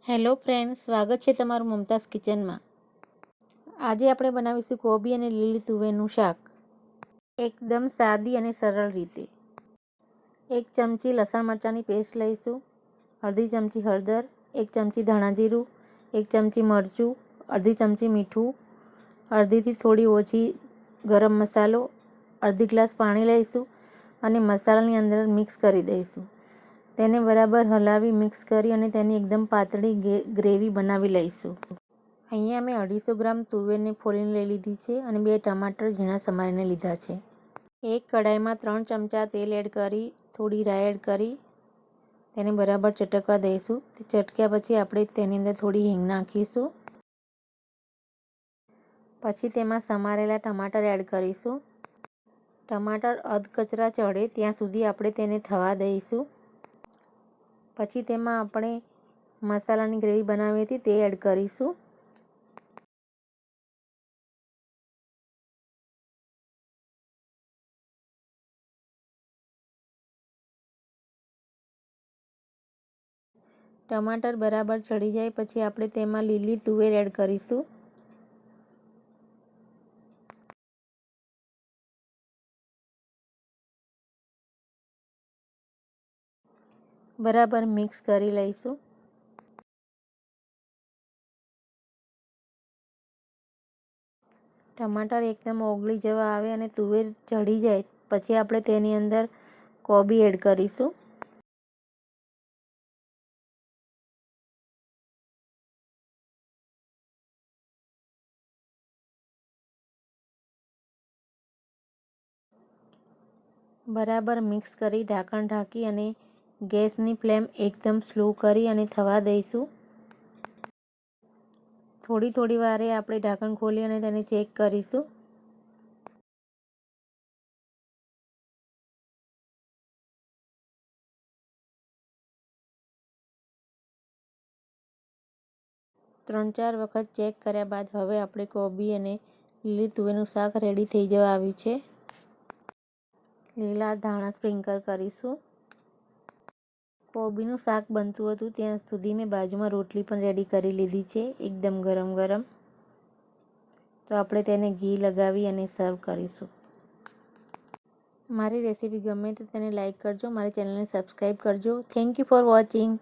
Hello friend, સ્વાગત છે તમારું મમતાઝ કિચનમાં। આજે આપણે બનાવીશું કોબી અને લીલી તુવેરનું શાક એકદમ સાદી અને સરળ રીતે। 1 ચમચી લસણ મરચાંની પેસ્ટ લઈશું, અડધી ચમચી હળદર, 1 ચમચી ધાણા જીરું, 1 ચમચી મરચું, અડધી ચમચી મીઠું, અડધીથી થોડી ઓછી ગરમ મસાલો, અડધી ગ્લાસ પાણી લઈશું અને મસાલાની અંદર મિક્સ કરી દઈશું। તેને બરાબર હલાવી મિક્સ કરી અને તેની એકદમ પાતળી ગ્રેવી બનાવી લઈશું। અહીંયા મેં 250 ગ્રામ તુવેરને ફોલીને લઈ લીધી છે અને 2 ટમાટર ઝીણા સમારીને લીધા છે। એક કઢાઈમાં 3 ચમચા તેલ એડ કરી થોડી રાઈ એડ કરી તેને બરાબર ચટકવા દઈશું। તે ચટક્યા પછી આપણે તેની અંદર થોડી હિંગ નાખીશું। પછી તેમાં સમારેલા ટમાટર એડ કરીશું। ટમાટર અધકચરા ચડે ત્યાં સુધી આપણે તેને થવા દઈશું। પછી તેમાં આપણે મસાલાની ગ્રેવી બનાવી હતી તે એડ કરીશું। ટમાટર બરાબર ચડી જાય પછી આપણે તેમાં લીલી તુવેર એડ કરીશું। બરાબર મિક્સ કરી લઈશું। ટમાટર એકદમ ઓગળી જવા આવે અને તુવેર ચડી જાય પછી આપણે તેની અંદર કોબી એડ કરીશું। બરાબર મિક્સ કરી ઢાંકણ ઢાંકી અને ગેસની ફ્લેમ એકદમ સ્લો કરી અને થવા દઈશું। થોડી વારે આપણે ઢાંકણ ખોલી અને તેને ચેક કરીશું। ત્રણ ચાર વખત ચેક કર્યા બાદ હવે આપણે કોબી અને લીલી તુવેરનું શાક રેડી થઈ જવા આવ્યું છે। લીલા ધાણા સ્પ્રિંકલ કરીશું। કોબીનું શાક બનતું હતું ત્યાં સુધી મેં બાજુમાં રોટલી પણ રેડી કરી લીધી છે એકદમ ગરમ ગરમ। તો આપણે તેને ઘી લગાવી અને સર્વ કરીશું। મારી રેસીપી ગમે તો તેને લાઈક કરજો, મારી ચેનલને સબસ્ક્રાઈબ કરજો। Thank you for watching.